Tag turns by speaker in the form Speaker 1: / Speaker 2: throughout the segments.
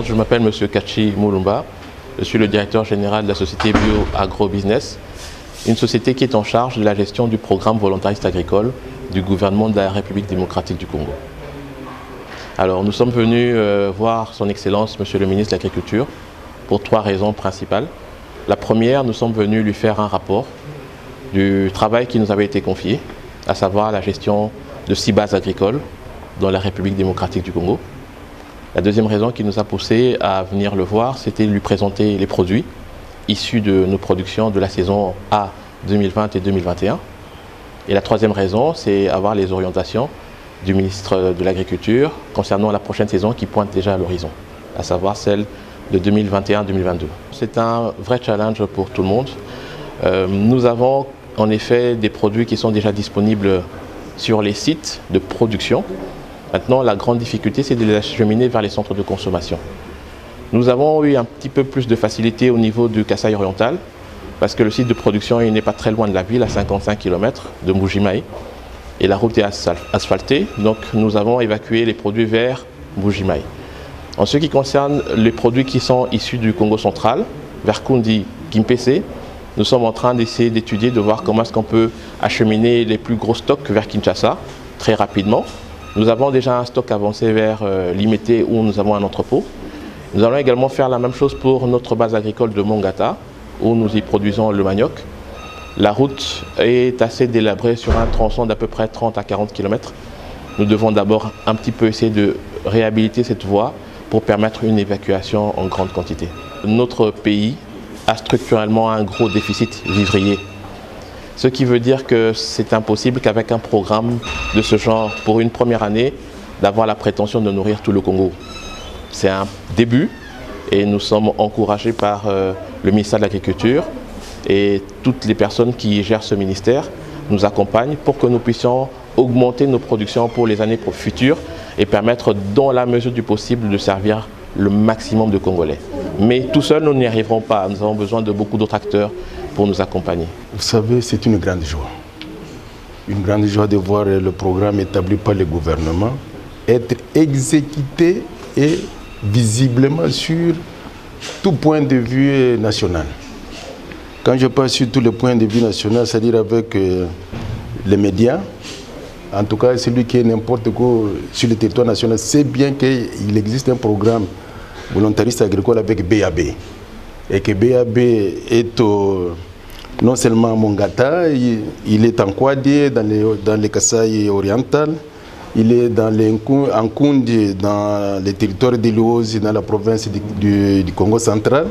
Speaker 1: Je m'appelle M. Kachi Moulumba, je suis le directeur général de la société Bio Agro Business, une société qui est en charge de la gestion du programme volontariste agricole du gouvernement de la République démocratique du Congo. Alors nous sommes venus voir son Excellence, Monsieur le ministre de l'Agriculture, pour 3 raisons principales. La première, nous sommes venus lui faire un rapport du travail qui nous avait été confié, à savoir la gestion de 6 bases agricoles dans la République démocratique du Congo. La deuxième raison qui nous a poussé à venir le voir, c'était de lui présenter les produits issus de nos productions de la saison A 2020 et 2021. Et la troisième raison, c'est avoir les orientations du ministre de l'Agriculture concernant la prochaine saison qui pointe déjà à l'horizon, à savoir celle de 2021-2022. C'est un vrai challenge pour tout le monde. Nous avons en effet des produits qui sont déjà disponibles sur les sites de production. Maintenant, la grande difficulté, c'est de les acheminer vers les centres de consommation. Nous avons eu un petit peu plus de facilité au niveau du Kasaï oriental, parce que le site de production n'est pas très loin de la ville, à 55 km de Mbujimayi, et la route est asphaltée, donc nous avons évacué les produits vers Mbujimayi. En ce qui concerne les produits qui sont issus du Congo central, vers Kundi, Kimpese, nous sommes en train d'essayer d'étudier, de voir comment est-ce qu'on peut acheminer les plus gros stocks vers Kinshasa très rapidement. Nous avons déjà un stock avancé vers Limete où nous avons un entrepôt. Nous allons également faire la même chose pour notre base agricole de Mongata où nous y produisons le manioc. La route est assez délabrée sur un tronçon d'à peu près 30 à 40 km. Nous devons d'abord un petit peu essayer de réhabiliter cette voie pour permettre une évacuation en grande quantité. Notre pays a structurellement un gros déficit vivrier. Ce qui veut dire que c'est impossible qu'avec un programme de ce genre, pour une première année, d'avoir la prétention de nourrir tout le Congo. C'est un début et nous sommes encouragés par le ministère de l'Agriculture et toutes les personnes qui gèrent ce ministère nous accompagnent pour que nous puissions augmenter nos productions pour les années futures et permettre, dans la mesure du possible, de servir le maximum de Congolais. Mais tout seul, nous n'y arriverons pas. Nous avons besoin de beaucoup d'autres acteurs pour nous accompagner.
Speaker 2: Vous savez, c'est une grande joie. Une grande joie de voir le programme établi par le gouvernement être exécuté et visiblement sur tout point de vue national. Quand je parle sur tous les points de vue national, c'est-à-dire avec les médias, en tout cas celui qui est n'importe quoi sur le territoire national, sait bien qu'il existe un programme volontariste agricole avec BAB. Et que BAB est non seulement à Mongata, il est en Kouadi, dans les Kasaï oriental, il est en Kundi, dans le territoire de l'Ozi, dans la province du Congo central,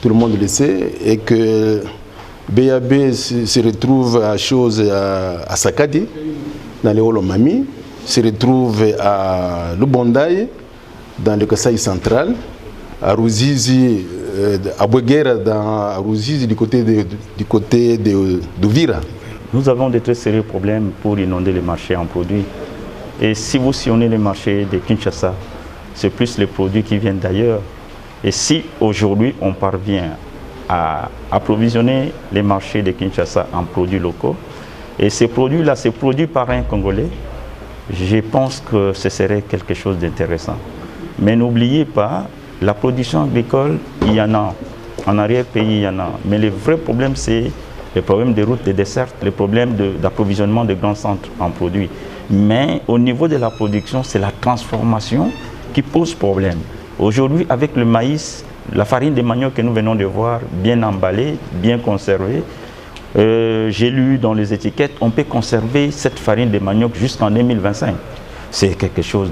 Speaker 2: tout le monde le sait, et que BAB se retrouve à Sakadi, dans les Olomami, se retrouve à Lubondaï, dans le Kasaï central, à Ruzizi, à Bouguera, à Ruzizi, du côté d'Uvira.
Speaker 3: Nous avons de très sérieux problèmes pour inonder les marchés en produits. Et si vous sillonnez les marchés de Kinshasa, c'est plus les produits qui viennent d'ailleurs. Et si aujourd'hui on parvient à approvisionner les marchés de Kinshasa en produits locaux, et ces produits-là, c'est produit par un Congolais, je pense que ce serait quelque chose d'intéressant. Mais n'oubliez pas, la production agricole, il y en a. En arrière-pays, il y en a. Mais le vrai problème, c'est le problème des routes, des dessertes, le problème d'approvisionnement des grands centres en produits. Mais au niveau de la production, c'est la transformation qui pose problème. Aujourd'hui, avec le maïs, la farine de manioc que nous venons de voir, bien emballée, bien conservée, j'ai lu dans les étiquettes, on peut conserver cette farine de manioc jusqu'en 2025. C'est quelque chose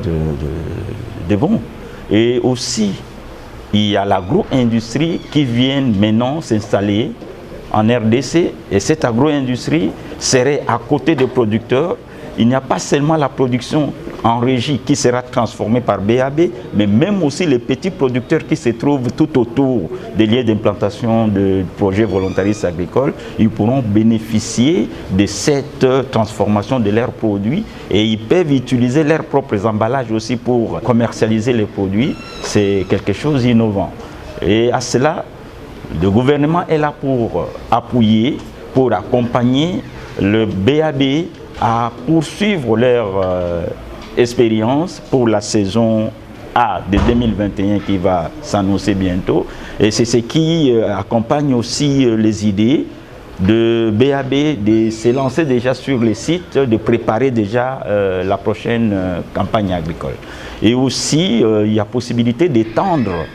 Speaker 3: de bon. Et aussi, il y a l'agro-industrie qui vient maintenant s'installer en RDC. Et cette agro-industrie serait à côté des producteurs. Il n'y a pas seulement la production en régie qui sera transformée par BAB, mais même aussi les petits producteurs qui se trouvent tout autour des lieux d'implantation de projets volontaristes agricoles, ils pourront bénéficier de cette transformation de leurs produits et ils peuvent utiliser leurs propres emballages aussi pour commercialiser les produits. C'est quelque chose d'innovant. Et à cela, le gouvernement est là pour appuyer, pour accompagner le BAB à poursuivre leur expérience pour la saison A de 2021 qui va s'annoncer bientôt. Et c'est ce qui accompagne aussi les idées de BAB de se lancer déjà sur les sites, de préparer déjà la prochaine campagne agricole. Et aussi, il y a possibilité d'étendre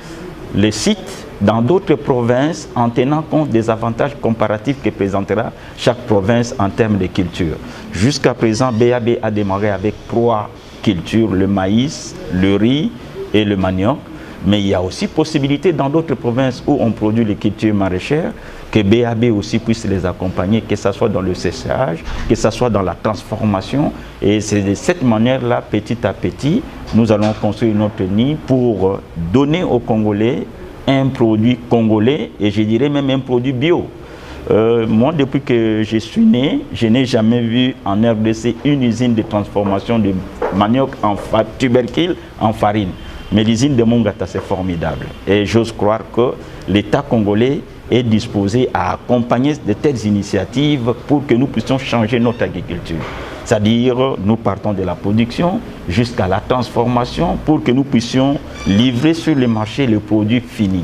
Speaker 3: les sites dans d'autres provinces en tenant compte des avantages comparatifs que présentera chaque province en termes de culture. Jusqu'à présent, BAB a démarré avec 3 cultures, le maïs, le riz et le manioc. Mais il y a aussi possibilité dans d'autres provinces où on produit les cultures maraîchères que BAB aussi puisse les accompagner, que ce soit dans le séchage, que ce soit dans la transformation. Et c'est de cette manière-là, petit à petit, nous allons construire notre nid pour donner aux Congolais un produit congolais et je dirais même un produit bio. Moi, depuis que je suis né, je n'ai jamais vu en RDC une usine de transformation de manioc en tubercule en farine. Mais l'usine de Mongata, c'est formidable. Et j'ose croire que l'État congolais est disposé à accompagner de telles initiatives pour que nous puissions changer notre agriculture. C'est-à-dire, nous partons de la production jusqu'à la transformation pour que nous puissions livrer sur le marché le produit fini.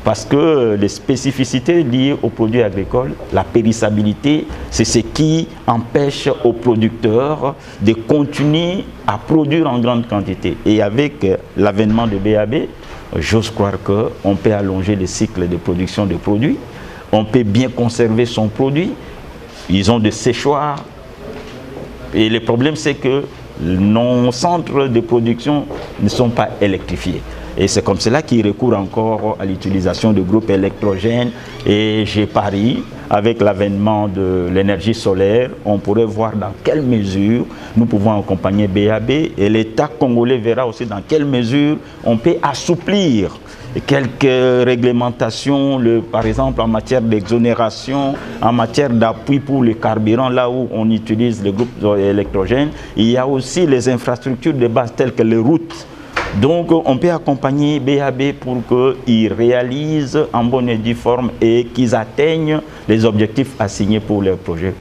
Speaker 3: Parce que les spécificités liées aux produits agricoles, la périssabilité, c'est ce qui empêche aux producteurs de continuer à produire en grande quantité. Et avec l'avènement de BAB, j'ose croire qu'on peut allonger le cycle de production de produits, on peut bien conserver son produit, ils ont des séchoirs. Et le problème, c'est que nos centres de production ne sont pas électrifiés. Et c'est comme cela qu'ils recourent encore à l'utilisation de groupes électrogènes. Et j'ai pari, avec l'avènement de l'énergie solaire, on pourrait voir dans quelle mesure nous pouvons accompagner BAB. Et l'État congolais verra aussi dans quelle mesure on peut assouplir quelques réglementations, par exemple en matière d'exonération, en matière d'appui pour le carburant, là où on utilise les groupes électrogènes. Il y a aussi les infrastructures de base telles que les routes. Donc on peut accompagner BAB pour qu'ils réalisent en bonne et due forme et qu'ils atteignent les objectifs assignés pour leur projet.